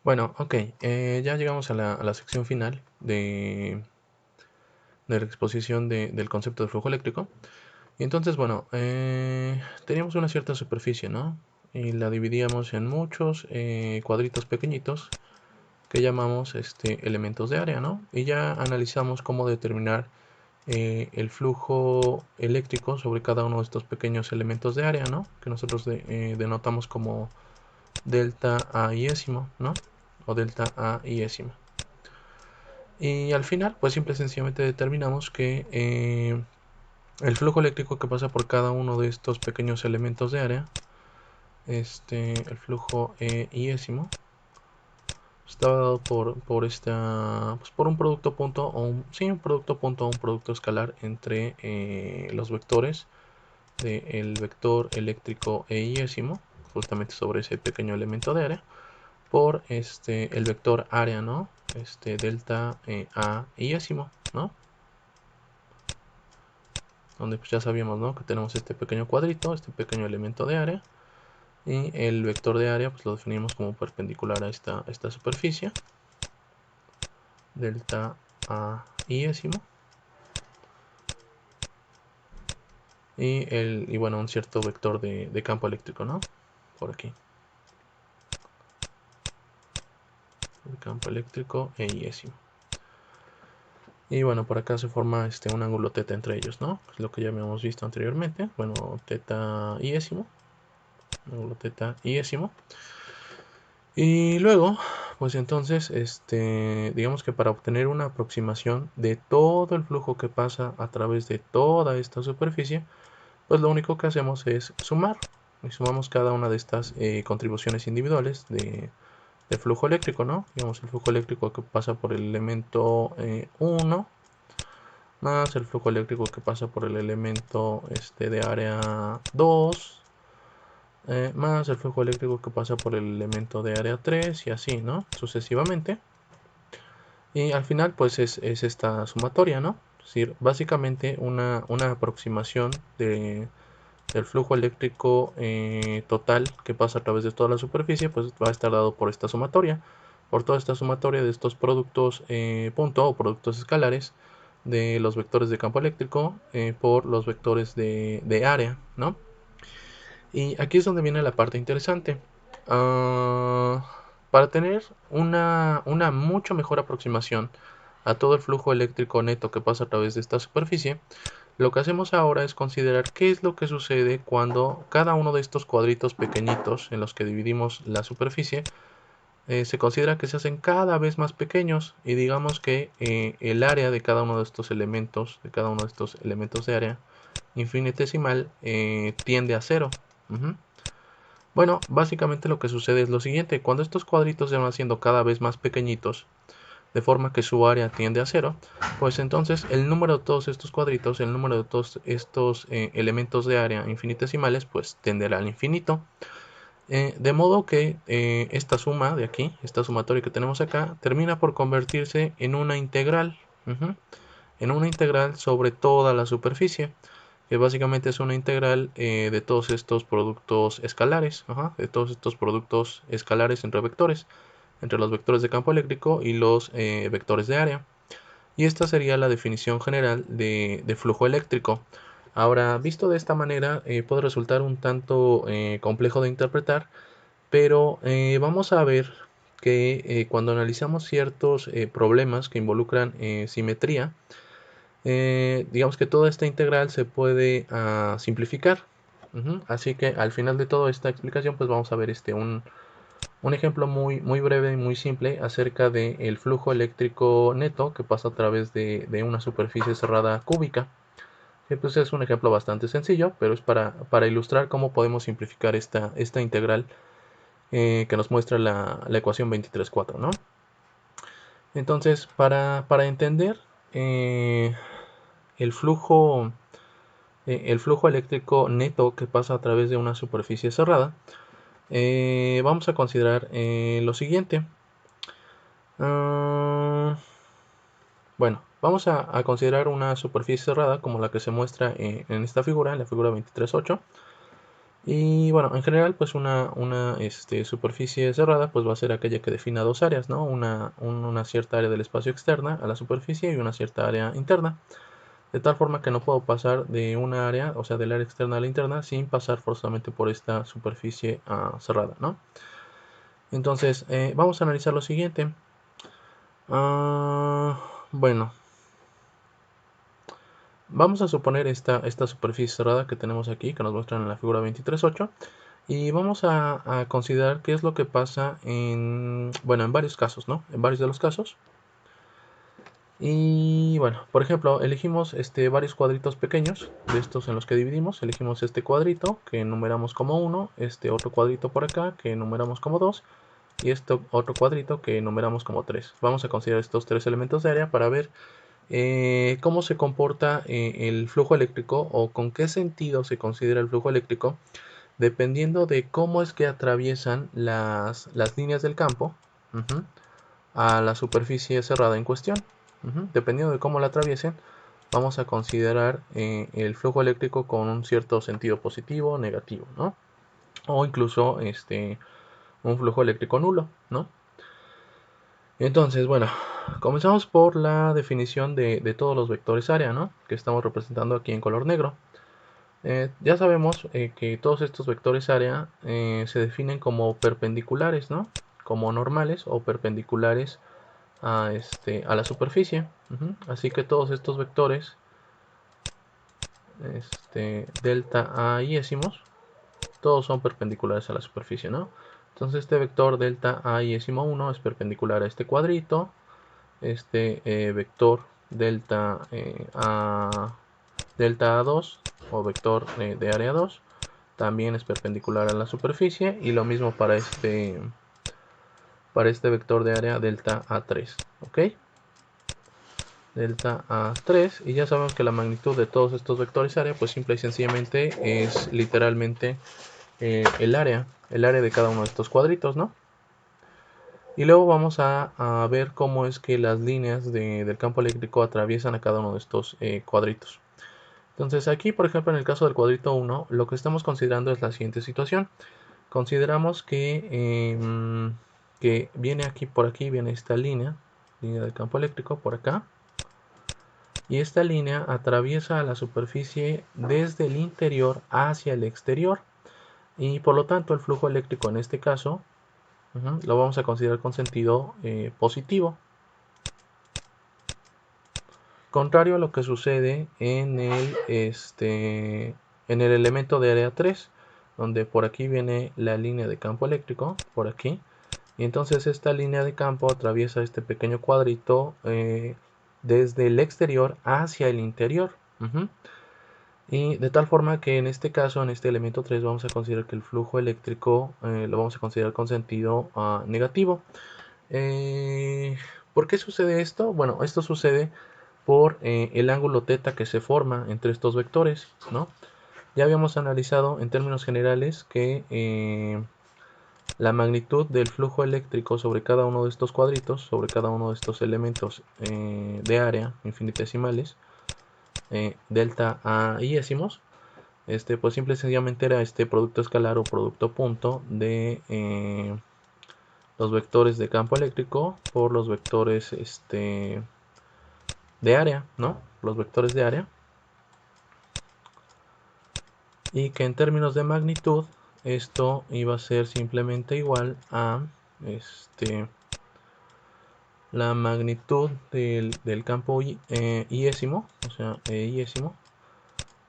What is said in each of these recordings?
Bueno, ok, ya llegamos a la sección final de la exposición del concepto de flujo eléctrico. Y entonces, bueno, teníamos una cierta superficie, ¿no? Y la dividíamos en muchos cuadritos pequeñitos que llamamos elementos de área, ¿no? Y ya analizamos cómo determinar el flujo eléctrico sobre cada uno de estos pequeños elementos de área, ¿no? Que nosotros denotamos como delta A iésimo, ¿no? O delta A iésimo. Y al final, pues simple y sencillamente determinamos que el flujo eléctrico que pasa por cada uno de estos pequeños elementos de área, el flujo iésimo, está dado por un producto punto o un producto punto o un producto escalar entre los vectores del vector eléctrico e iésimo, justamente sobre ese pequeño elemento de área, por el vector área, ¿no? Delta A iésimo, ¿no? Donde pues ya sabíamos, ¿no? Que tenemos este pequeño cuadrito, este pequeño elemento de área, y el vector de área pues lo definimos como perpendicular a esta superficie, delta A iésimo, y bueno, un cierto vector de campo eléctrico, ¿no? Por aquí, el campo eléctrico e iésimo. Y bueno, por acá se forma un ángulo teta entre ellos, ¿no? Es lo que ya habíamos visto anteriormente. Bueno, teta iésimo, ángulo teta iésimo. Y luego, pues entonces, digamos que para obtener una aproximación de todo el flujo que pasa a través de toda esta superficie, pues lo único que hacemos es sumar. Y sumamos cada una de estas contribuciones individuales de flujo eléctrico, ¿no? Digamos el flujo eléctrico que pasa por el elemento 1, más el flujo eléctrico que pasa por el elemento de área 2, más el flujo eléctrico que pasa por el elemento de área 3 y así, ¿no? Sucesivamente. Y al final, pues es esta sumatoria, ¿no? Es decir, básicamente una aproximación del flujo eléctrico total que pasa a través de toda la superficie, pues va a estar dado por esta sumatoria, por toda esta sumatoria de estos productos punto o productos escalares de los vectores de campo eléctrico por los vectores de área, ¿no? Y aquí es donde viene la parte interesante. Para tener una mucho mejor aproximación a todo el flujo eléctrico neto que pasa a través de esta superficie, lo que hacemos ahora es considerar qué es lo que sucede cuando cada uno de estos cuadritos pequeñitos en los que dividimos la superficie se considera que se hacen cada vez más pequeños y digamos que el área de cada uno de estos elementos de área infinitesimal tiende a cero. Ujú. Bueno, básicamente lo que sucede es lo siguiente: cuando estos cuadritos se van haciendo cada vez más pequeñitos, de forma que su área tiende a cero, pues entonces el número de todos estos cuadritos, el número de todos estos elementos de área infinitesimales, pues tenderá al infinito. De modo que esta suma de aquí, esta sumatoria que tenemos acá, termina por convertirse en una integral. Ujú. En una integral sobre toda la superficie, que básicamente es una integral de todos estos productos escalares, de todos estos productos escalares entre los vectores de campo eléctrico y los vectores de área. Y esta sería la definición general de flujo eléctrico. Ahora, visto de esta manera, puede resultar un tanto complejo de interpretar, pero vamos a ver que cuando analizamos ciertos problemas que involucran simetría, digamos que toda esta integral se puede simplificar. Así que al final de toda esta explicación, pues vamos a ver un ejemplo muy breve y muy simple acerca del flujo eléctrico neto que pasa a través de una superficie cerrada cúbica. Que pues es un ejemplo bastante sencillo, pero es para ilustrar cómo podemos simplificar esta integral que nos muestra la ecuación 23,4, ¿no? Entonces, para entender eh, el flujo el flujo eléctrico neto que pasa a través de una superficie cerrada, vamos a considerar lo siguiente. Uh, bueno, vamos a considerar una superficie cerrada como la que se muestra en esta figura, en la figura 23.8. Y bueno, en general, pues una superficie cerrada pues va a ser aquella que defina dos áreas, ¿no? Una cierta área del espacio externa a la superficie y una cierta área interna. De tal forma que no puedo pasar de una área, o sea, del área externa a la interna, sin pasar forzosamente por esta superficie cerrada, ¿no? Entonces, vamos a analizar lo siguiente. Bueno, vamos a suponer esta superficie cerrada que tenemos aquí, que nos muestran en la figura 23.8. Y vamos a considerar qué es lo que pasa bueno, en varios casos, ¿no? En varios de los casos. Y bueno, por ejemplo, elegimos varios cuadritos pequeños de estos en los que dividimos. Elegimos este cuadrito que enumeramos como 1, este otro cuadrito por acá que enumeramos como 2 y este otro cuadrito que enumeramos como 3. Vamos a considerar estos tres elementos de área para ver cómo se comporta el flujo eléctrico o con qué sentido se considera el flujo eléctrico dependiendo de cómo es que atraviesan las líneas del campo. A la superficie cerrada en cuestión. Dependiendo de cómo la atraviesen, vamos a considerar el flujo eléctrico con un cierto sentido positivo o negativo, ¿no? O incluso un flujo eléctrico nulo, ¿no? Entonces, bueno, comenzamos por la definición de todos los vectores área, ¿no? Que estamos representando aquí en color negro. Ya sabemos que todos estos vectores área se definen como perpendiculares, ¿no? Como normales o perpendiculares a la superficie. Así que todos estos vectores, delta A y ésimos, todos son perpendiculares a la superficie, ¿no? Entonces este vector delta A y ésimo 1 es perpendicular a este cuadrito. Este vector delta A2 o vector de área 2 también es perpendicular a la superficie, y lo mismo para este vector de área delta A3, ¿ok? Delta A3, y ya sabemos que la magnitud de todos estos vectores área pues simple y sencillamente es literalmente el área de cada uno de estos cuadritos, ¿no? Y luego vamos a ver cómo es que las líneas del campo eléctrico atraviesan a cada uno de estos cuadritos. Entonces aquí, por ejemplo, en el caso del cuadrito 1, lo que estamos considerando es la siguiente situación. Consideramos que viene por aquí viene esta línea del campo eléctrico por acá. Y esta línea atraviesa la superficie desde el interior hacia el exterior, y por lo tanto el flujo eléctrico en este caso lo vamos a considerar con sentido positivo, contrario a lo que sucede en el elemento de área 3, donde por aquí viene la línea de campo eléctrico, por aquí, y entonces esta línea de campo atraviesa este pequeño cuadrito desde el exterior hacia el interior. Y de tal forma que en este caso, en este elemento 3, vamos a considerar que el flujo eléctrico lo vamos a considerar con sentido negativo. ¿Por qué sucede esto? Bueno, esto sucede por el ángulo θ que se forma entre estos vectores, ¿no? Ya habíamos analizado en términos generales que la magnitud del flujo eléctrico sobre cada uno de estos cuadritos, sobre cada uno de estos elementos de área infinitesimales, delta A y ésimos, pues simple y sencillamente era este producto escalar o producto punto de los vectores de campo eléctrico por los vectores de área, ¿no? Los vectores de área. Y que en términos de magnitud, esto iba a ser simplemente igual a la magnitud del campo iésimo, o sea, iésimo,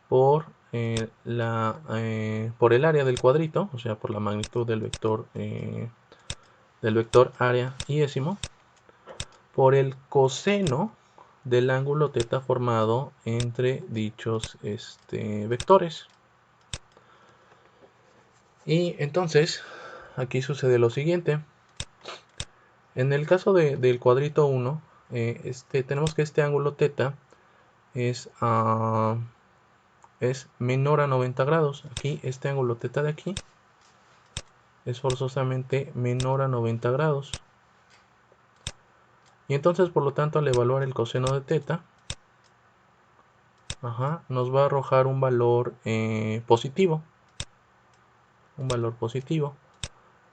por por el área del cuadrito, o sea, por la magnitud del vector área iésimo, por el coseno del ángulo θ formado entre dichos vectores. Y entonces, aquí sucede lo siguiente. En el caso del cuadrito 1, tenemos que este ángulo θ es menor a 90 grados. Aquí, este ángulo θ de aquí es forzosamente menor a 90 grados. Y entonces, por lo tanto, al evaluar el coseno de θ, nos va a arrojar un valor positivo. un valor positivo,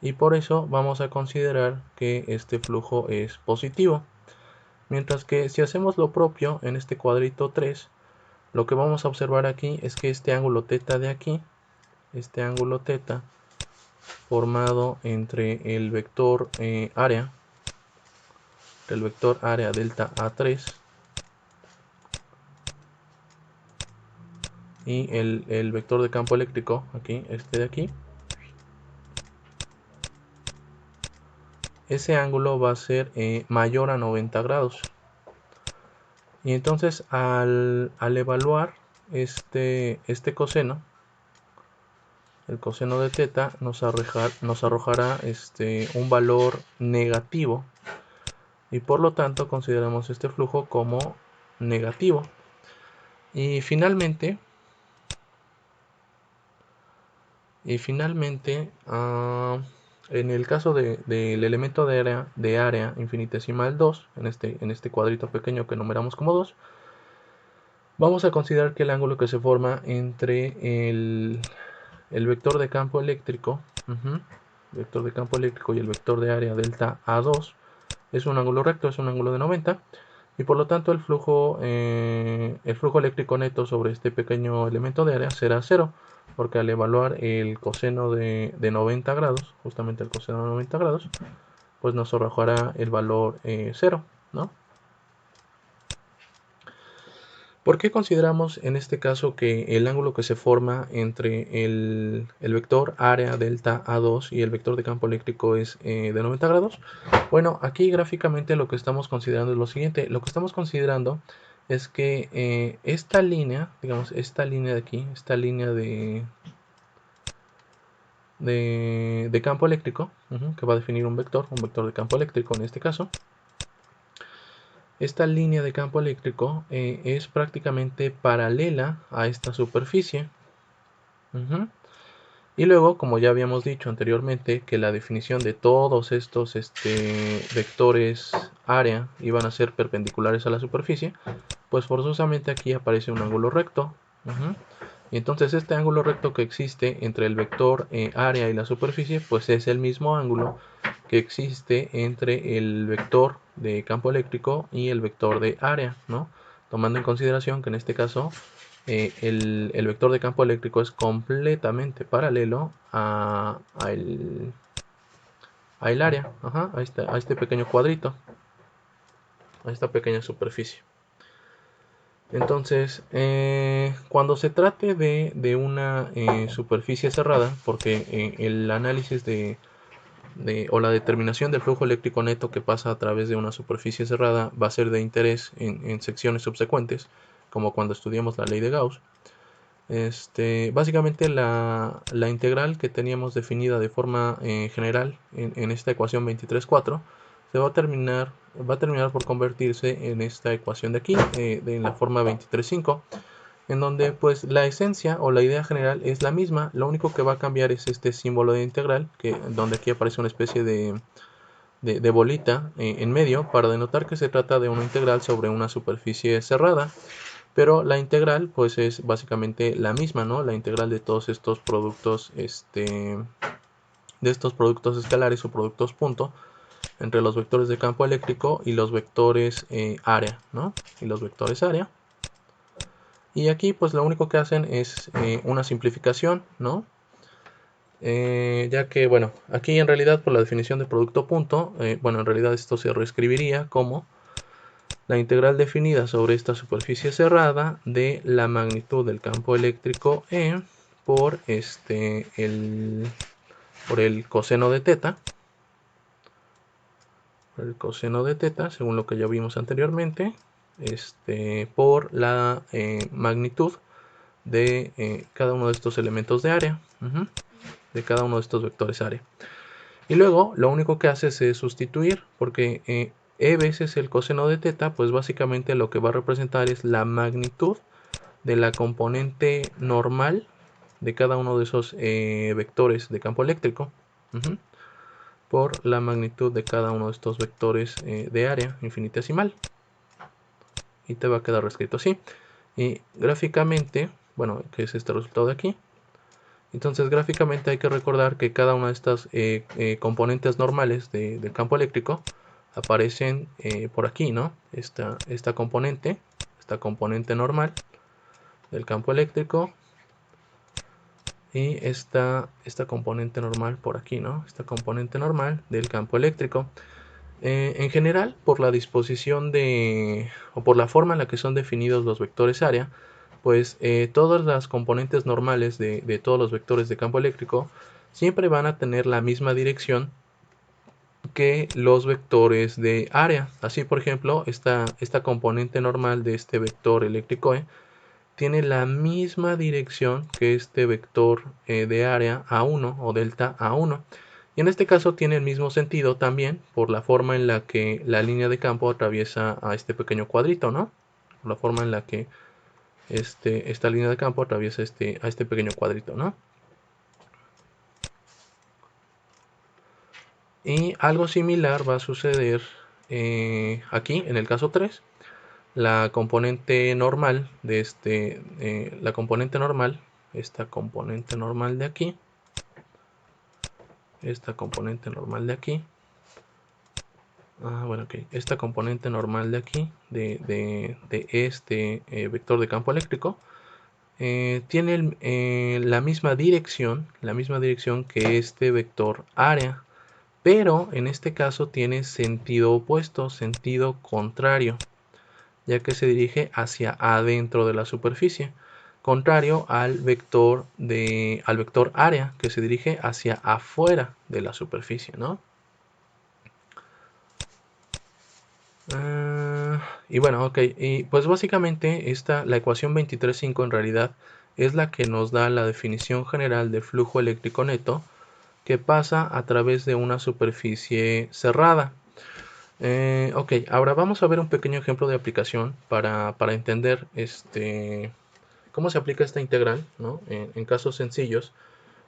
y por eso vamos a considerar que este flujo es positivo. Mientras que si hacemos lo propio en este cuadrito 3, lo que vamos a observar aquí es que este ángulo θ de aquí, este ángulo θ formado entre el vector área, delta A3 y el vector de campo eléctrico, aquí, este de aquí, ese ángulo va a ser mayor a 90 grados. Y entonces al evaluar este coseno, el coseno de θ nos arrojará un valor negativo, y por lo tanto consideramos este flujo como negativo. Y finalmente, en el caso del elemento de área infinitesimal 2, en este cuadrito pequeño que numeramos como 2, vamos a considerar que el ángulo que se forma entre el vector de campo eléctrico, vector de campo eléctrico y el vector de área delta A2 es un ángulo recto, es un ángulo de 90, y por lo tanto el flujo eléctrico neto sobre este pequeño elemento de área será 0, porque al evaluar el coseno de 90 grados, justamente el coseno de 90 grados, pues nos arrojará el valor 0, ¿no? ¿Por qué consideramos en este caso que el ángulo que se forma entre el vector área delta A2 y el vector de campo eléctrico es de 90 grados? Bueno, aquí gráficamente lo que estamos considerando es lo siguiente. Lo que estamos considerando es que esta línea, digamos, esta línea de aquí, esta línea de campo eléctrico, que va a definir un vector de campo eléctrico en este caso, esta línea de campo eléctrico es prácticamente paralela a esta superficie. Y luego, como ya habíamos dicho anteriormente, que la definición de todos estos vectores área iban a ser perpendiculares a la superficie, pues forzosamente aquí aparece un ángulo recto. Y entonces este ángulo recto que existe entre el vector área y la superficie, pues es el mismo ángulo que existe entre el vector de campo eléctrico y el vector de área, ¿no? Tomando en consideración que en este caso el vector de campo eléctrico es completamente paralelo a el área, a este pequeño cuadrito, a esta pequeña superficie. Entonces, cuando se trate de una superficie cerrada, porque el análisis o la determinación del flujo eléctrico neto que pasa a través de una superficie cerrada va a ser de interés en secciones subsecuentes, como cuando estudiamos la ley de Gauss. Básicamente la integral que teníamos definida de forma general en esta ecuación 23,4 se va a terminar por convertirse en esta ecuación de aquí, en la forma 23,5, en donde pues la esencia o la idea general es la misma. Lo único que va a cambiar es este símbolo de integral, donde aquí aparece una especie de bolita en medio para denotar que se trata de una integral sobre una superficie cerrada. Pero la integral pues es básicamente la misma, ¿no? La integral de todos estos productos, de estos productos escalares o productos punto entre los vectores de campo eléctrico y los vectores área, ¿no? Y los vectores área. Y aquí pues lo único que hacen es una simplificación, ¿no? Ya que, bueno, aquí en realidad por la definición de producto punto, bueno, en realidad esto se reescribiría como la integral definida sobre esta superficie cerrada de la magnitud del campo eléctrico E por el coseno de θ, según lo que ya vimos anteriormente, por la magnitud de cada uno de estos elementos de área, de cada uno de estos vectores área. Y luego lo único que haces es sustituir, porque E veces el coseno de θ, pues básicamente lo que va a representar es la magnitud de la componente normal de cada uno de esos vectores de campo eléctrico, por la magnitud de cada uno de estos vectores de área infinitesimal. Y te va a quedar reescrito así. Y gráficamente, bueno, que es este resultado de aquí, Entonces gráficamente hay que recordar que cada una de estas componentes normales del campo eléctrico aparecen por aquí, ¿no? Esta componente normal del campo eléctrico y esta componente normal por aquí, ¿no? Esta componente normal del campo eléctrico. En general, por la disposición o por la forma en la que son definidos los vectores área, pues todas las componentes normales de todos los vectores de campo eléctrico siempre van a tener la misma dirección que los vectores de área. Así, por ejemplo, esta componente normal de este vector eléctrico E tiene la misma dirección que este vector de área A1 o delta A1. Y en este caso tiene el mismo sentido también por la forma en la que la línea de campo atraviesa a este pequeño cuadrito, ¿no? Por la forma en la que esta línea de campo atraviesa a este pequeño cuadrito, ¿no? Y algo similar va a suceder aquí en el caso 3. La componente normal la componente normal, esta componente normal de aquí, esta componente normal de aquí, bueno, ok, esta componente normal de aquí, de este vector de campo eléctrico, tiene la misma dirección que este vector área, pero en este caso tiene sentido opuesto, sentido contrario, ya que se dirige hacia adentro de la superficie, contrario al vector área, que se dirige hacia afuera de la superficie, ¿no? Y bueno, ok, y pues básicamente la ecuación 23.5 en realidad es la que nos da la definición general de flujo eléctrico neto que pasa a través de una superficie cerrada. Ok, ahora vamos a ver un pequeño ejemplo de aplicación para entender cómo se aplica esta integral, ¿no? En casos sencillos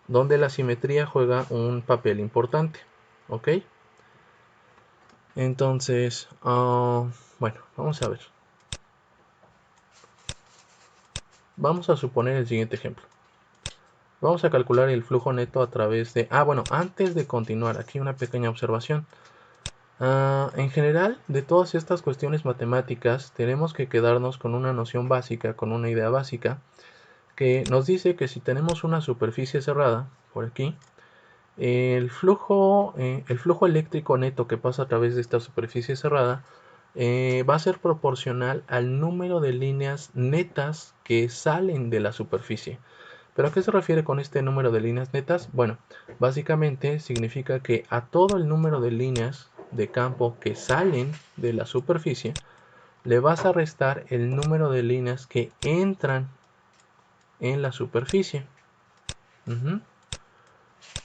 donde la simetría juega un papel importante. Ok, entonces, bueno, vamos a ver. Vamos a suponer el siguiente ejemplo. Vamos a calcular el flujo neto a través de... bueno, antes de continuar, aquí una pequeña observación. En general, de todas estas cuestiones matemáticas, tenemos que quedarnos con una noción básica, con una idea básica, que nos dice que si tenemos una superficie cerrada, por aquí, el flujo eléctrico neto que pasa a través de esta superficie cerrada va a ser proporcional al número de líneas netas que salen de la superficie. ¿Pero a qué se refiere con este número de líneas netas? Bueno, básicamente significa que a todo el número de líneas de campo que salen de la superficie le vas a restar el número de líneas que entran en la superficie.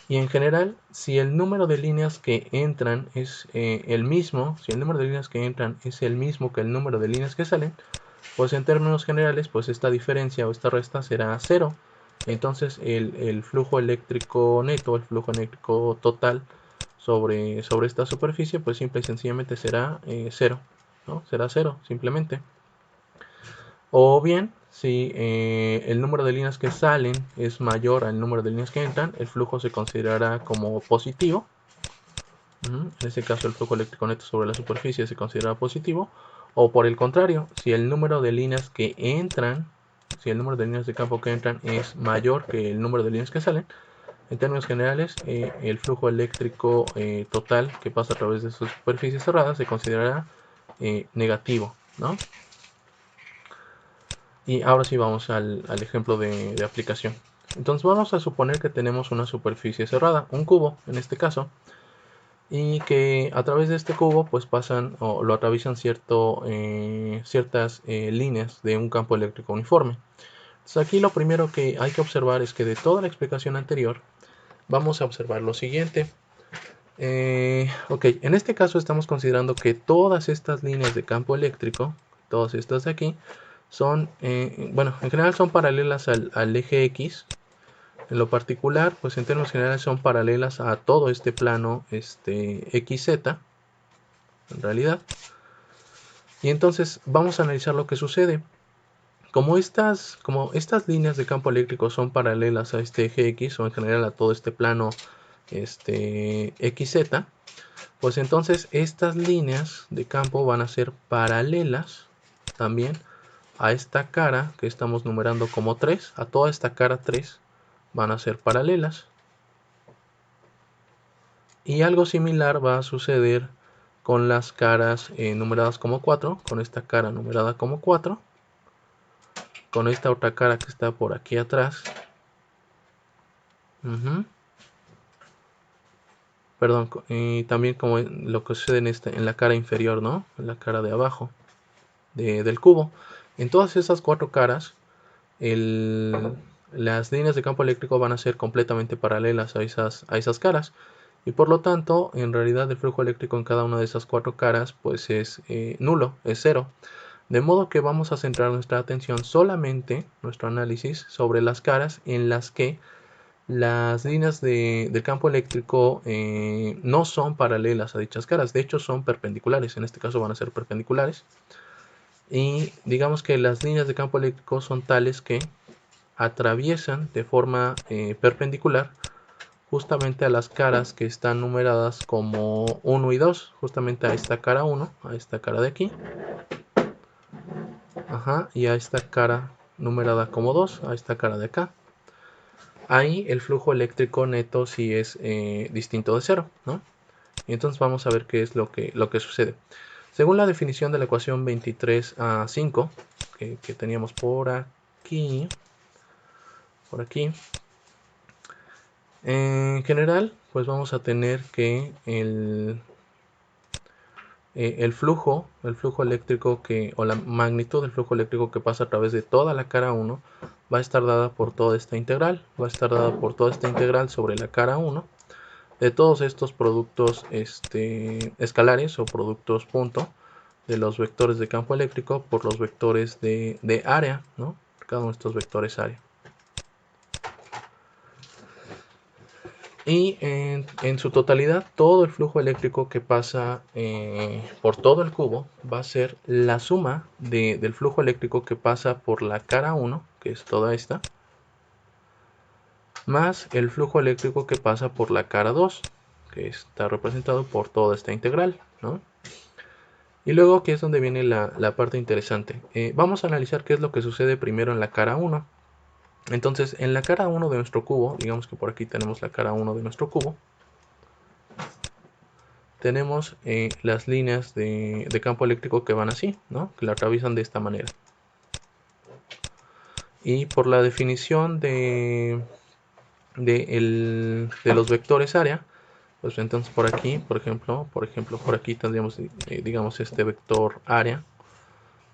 Y en general, si el número de líneas que entran es el mismo, si el número de líneas que entran es el mismo que el número de líneas que salen, pues en términos generales, pues esta diferencia o esta resta será 0. Entonces el flujo eléctrico neto, el flujo eléctrico total sobre esta superficie, pues simple y sencillamente será 0, ¿no? Será 0, simplemente. O bien, si el número de líneas que salen es mayor al número de líneas que entran, el flujo se considerará como positivo. En este caso el flujo eléctrico neto sobre la superficie se considera positivo. O por el contrario, si el número de líneas que entran, si el número de líneas de campo que entran es mayor que el número de líneas que salen, en términos generales, el flujo eléctrico total que pasa a través de su superficie cerrada se considerará negativo, ¿no? Y ahora sí vamos al ejemplo de aplicación. Entonces vamos a suponer que tenemos una superficie cerrada, un cubo en este caso, y que a través de este cubo pues pasan o lo atraviesan ciertas líneas de un campo eléctrico uniforme. Entonces aquí lo primero que hay que observar es que de toda la explicación anterior vamos a observar lo siguiente. Ok, en este caso estamos considerando que todas estas líneas de campo eléctrico, todas estas de aquí, son, bueno, en general son paralelas al eje X. En lo particular, pues en términos generales son paralelas a todo este plano XZ, en realidad. Y entonces vamos a analizar lo que sucede. como estas líneas de campo eléctrico son paralelas a este eje X o en general a todo este plano XZ, pues entonces estas líneas de campo van a ser paralelas también a esta cara que estamos numerando como 3, a toda esta cara 3 van a ser paralelas. Y algo similar va a suceder con las caras numeradas como 4, con esta cara numerada como 4, con esta otra cara que está por aquí atrás. Perdón, y también como lo que sucede en la cara inferior, ¿no? En la cara de abajo del cubo. En todas esas 4 caras, las líneas de campo eléctrico van a ser completamente paralelas a esas caras. Y por lo tanto, en realidad el flujo eléctrico en cada una de esas 4 caras pues es nulo, es cero. De modo que vamos a centrar nuestra atención solamente, nuestro análisis, sobre las caras en las que las líneas del campo eléctrico no son paralelas a dichas caras, de hecho son perpendiculares, en este caso van a ser perpendiculares. Y digamos que las líneas de campo eléctrico son tales que atraviesan de forma perpendicular justamente a las caras que están numeradas como 1 y 2, justamente a esta cara 1, a esta cara de aquí, y a esta cara numerada como 2, a esta cara de acá. Ahí el flujo eléctrico neto sí es distinto de cero, ¿no? Y entonces vamos a ver qué es lo que sucede. Según la definición de la ecuación 23A5, que teníamos por aquí, en general, pues vamos a tener que el flujo eléctrico o la magnitud del flujo eléctrico que pasa a través de toda la cara 1 va a estar dada por toda esta integral, sobre la cara 1 de todos estos productos escalares o productos punto de los vectores de campo eléctrico por los vectores de área, ¿no? Cada uno de estos vectores área. Y en su totalidad, todo el flujo eléctrico que pasa por todo el cubo va a ser la suma del flujo eléctrico que pasa por la cara 1, que es toda esta, más el flujo eléctrico que pasa por la cara 2, que está representado por toda esta integral, ¿no? Y luego aquí es donde viene la parte interesante. Vamos a analizar qué es lo que sucede primero en la cara 1. Entonces, en la cara 1 de nuestro cubo, digamos que por aquí tenemos la cara 1 de nuestro cubo, tenemos las líneas de campo eléctrico que van así, ¿no? Que la atraviesan de esta manera. Y por la definición de los vectores área, pues entonces por aquí, por ejemplo, por aquí tendríamos, digamos, este vector área,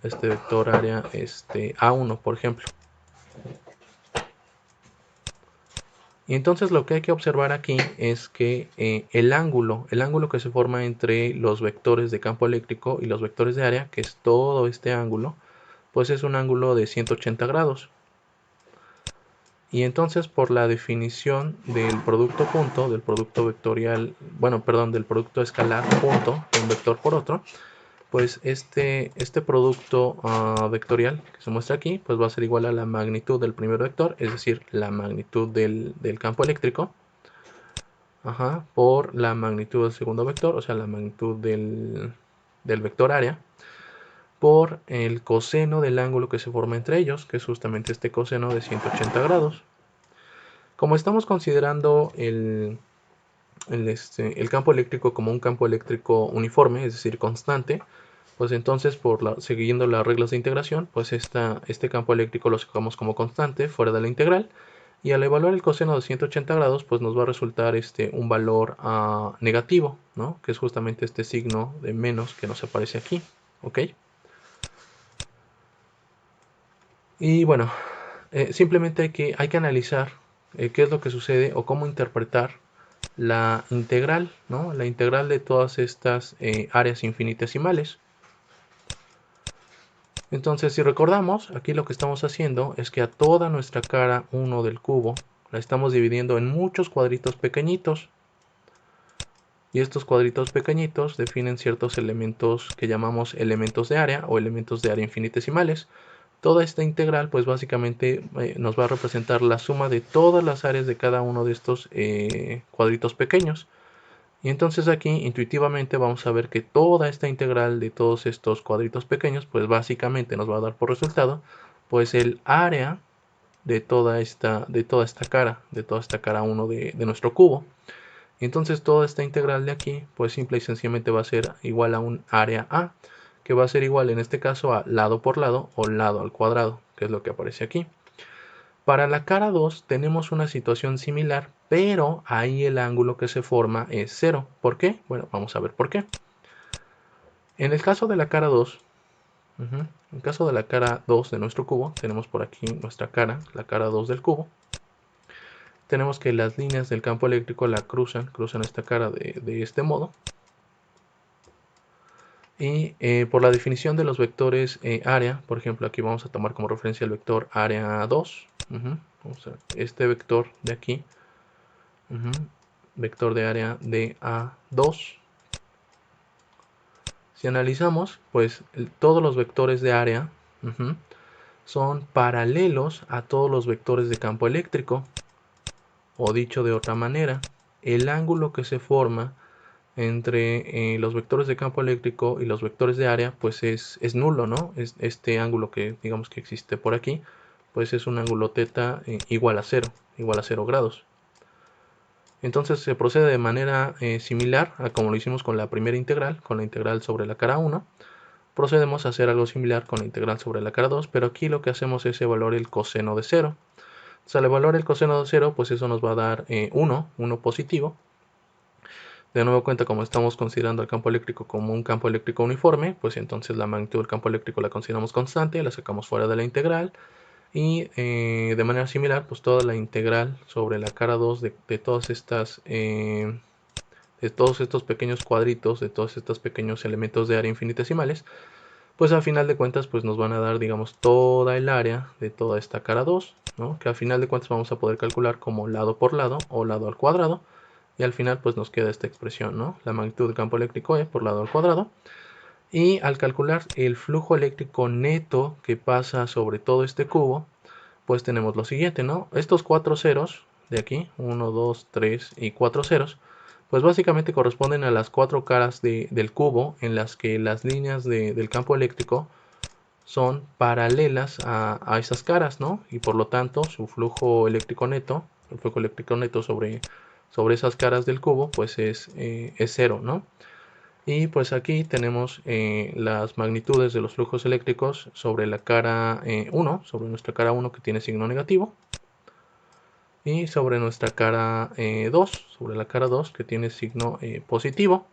A1, por ejemplo. Y entonces lo que hay que observar aquí es que el ángulo que se forma entre los vectores de campo eléctrico y los vectores de área, que es todo este ángulo, pues es un ángulo de 180 grados. Y entonces por la definición del producto punto, del producto vectorial, del producto escalar punto de un vector por otro, pues este producto vectorial que se muestra aquí, pues va a ser igual a la magnitud del primer vector, es decir, la magnitud del campo eléctrico, por la magnitud del segundo vector, o sea, la magnitud del vector área, por el coseno del ángulo que se forma entre ellos, que es justamente este coseno de 180 grados. Como estamos considerando el campo eléctrico como un campo eléctrico uniforme, es decir, constante, pues entonces siguiendo las reglas de integración, pues este campo eléctrico lo sacamos como constante fuera de la integral, y al evaluar el coseno de 180 grados, pues nos va a resultar un valor negativo, ¿no? Que es justamente este signo de menos que nos aparece aquí, ¿ok? Y bueno, simplemente hay que analizar qué es lo que sucede o cómo interpretar la integral, ¿no? La integral de todas estas áreas infinitesimales. Entonces, si recordamos, aquí lo que estamos haciendo es que a toda nuestra cara 1 del cubo la estamos dividiendo en muchos cuadritos pequeñitos. Y estos cuadritos pequeñitos definen ciertos elementos que llamamos elementos de área o elementos de área infinitesimales. Toda esta integral pues básicamente nos va a representar la suma de todas las áreas de cada uno de estos cuadritos pequeños. Y entonces aquí intuitivamente vamos a ver que toda esta integral de todos estos cuadritos pequeños pues básicamente nos va a dar por resultado pues el área de toda esta cara 1 de nuestro cubo. Y entonces toda esta integral de aquí pues simple y sencillamente va a ser igual a un área A, que va a ser igual en este caso a lado por lado o lado al cuadrado, que es lo que aparece aquí. Para la cara 2 tenemos una situación similar, pero ahí el ángulo que se forma es 0. ¿Por qué? Bueno, vamos a ver por qué. En el caso de la cara 2, en el caso de la cara 2 de nuestro cubo, tenemos por aquí nuestra cara, la cara 2 del cubo. Tenemos que las líneas del campo eléctrico la cruzan esta cara de este modo. Y por la definición de los vectores área, por ejemplo, aquí vamos a tomar como referencia el vector área 2. Vamos a ver, este vector de aquí, vector de área de A2. Si analizamos, pues todos los vectores de área son paralelos a todos los vectores de campo eléctrico. O dicho de otra manera, el ángulo que se forma entre los vectores de campo eléctrico y los vectores de área pues es nulo, ¿no? Este ángulo que digamos que existe por aquí pues es un ángulo θ igual a 0 grados. Entonces se procede de manera similar a como lo hicimos con la primera integral, con la integral sobre la cara 1. Procedemos a hacer algo similar con la integral sobre la cara 2, pero aquí lo que hacemos es evaluar el coseno de 0. O al evaluar el coseno de 0, pues eso nos va a dar 1 positivo. De nuevo cuenta, como estamos considerando el campo eléctrico como un campo eléctrico uniforme, pues entonces la magnitud del campo eléctrico la consideramos constante, la sacamos fuera de la integral. Y de manera similar, pues toda la integral sobre la cara 2 de todas estas... de todos estos pequeños cuadritos, de todos estos pequeños elementos de área infinitesimales, pues al final de cuentas pues nos van a dar, digamos, toda el área de toda esta cara 2, ¿no? Que al final de cuentas vamos a poder calcular como lado por lado o lado al cuadrado, y al final pues nos queda esta expresión, ¿no? La magnitud del campo eléctrico E por lado al cuadrado. Y al calcular el flujo eléctrico neto que pasa sobre todo este cubo, pues tenemos lo siguiente, ¿no? Estos 4 ceros de aquí, 1, 2, 3 y 4 ceros, pues básicamente corresponden a las 4 caras del cubo en las que las líneas del campo eléctrico son paralelas a esas caras, ¿no? Y por lo tanto su flujo eléctrico neto, el flujo eléctrico neto sobre esas caras del cubo, pues es 0, ¿no? Y pues aquí tenemos las magnitudes de los flujos eléctricos sobre la cara 1, sobre nuestra cara 1 que tiene signo negativo, y sobre nuestra cara 2, sobre la cara 2 que tiene signo positivo.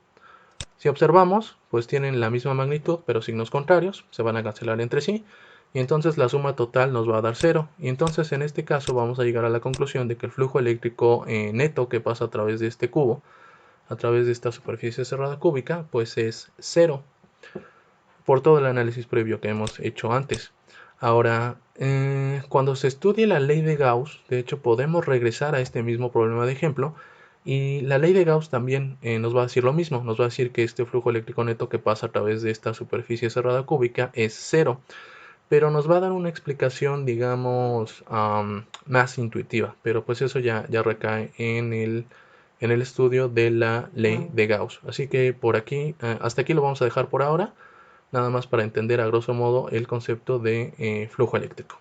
Si observamos, pues tienen la misma magnitud, pero signos contrarios, se van a cancelar entre sí, y entonces la suma total nos va a dar 0. Y entonces en este caso vamos a llegar a la conclusión de que el flujo eléctrico neto que pasa a través de este cubo, a través de esta superficie cerrada cúbica, pues es 0, por todo el análisis previo que hemos hecho antes. Ahora, cuando se estudie la ley de Gauss, de hecho podemos regresar a este mismo problema de ejemplo, y la ley de Gauss también nos va a decir lo mismo, nos va a decir que este flujo eléctrico neto que pasa a través de esta superficie cerrada cúbica es 0, pero nos va a dar una explicación, digamos, más intuitiva, pero pues eso ya recae en el estudio de la ley de Gauss. Así que por aquí, hasta aquí lo vamos a dejar por ahora, nada más para entender a grosso modo el concepto de flujo eléctrico.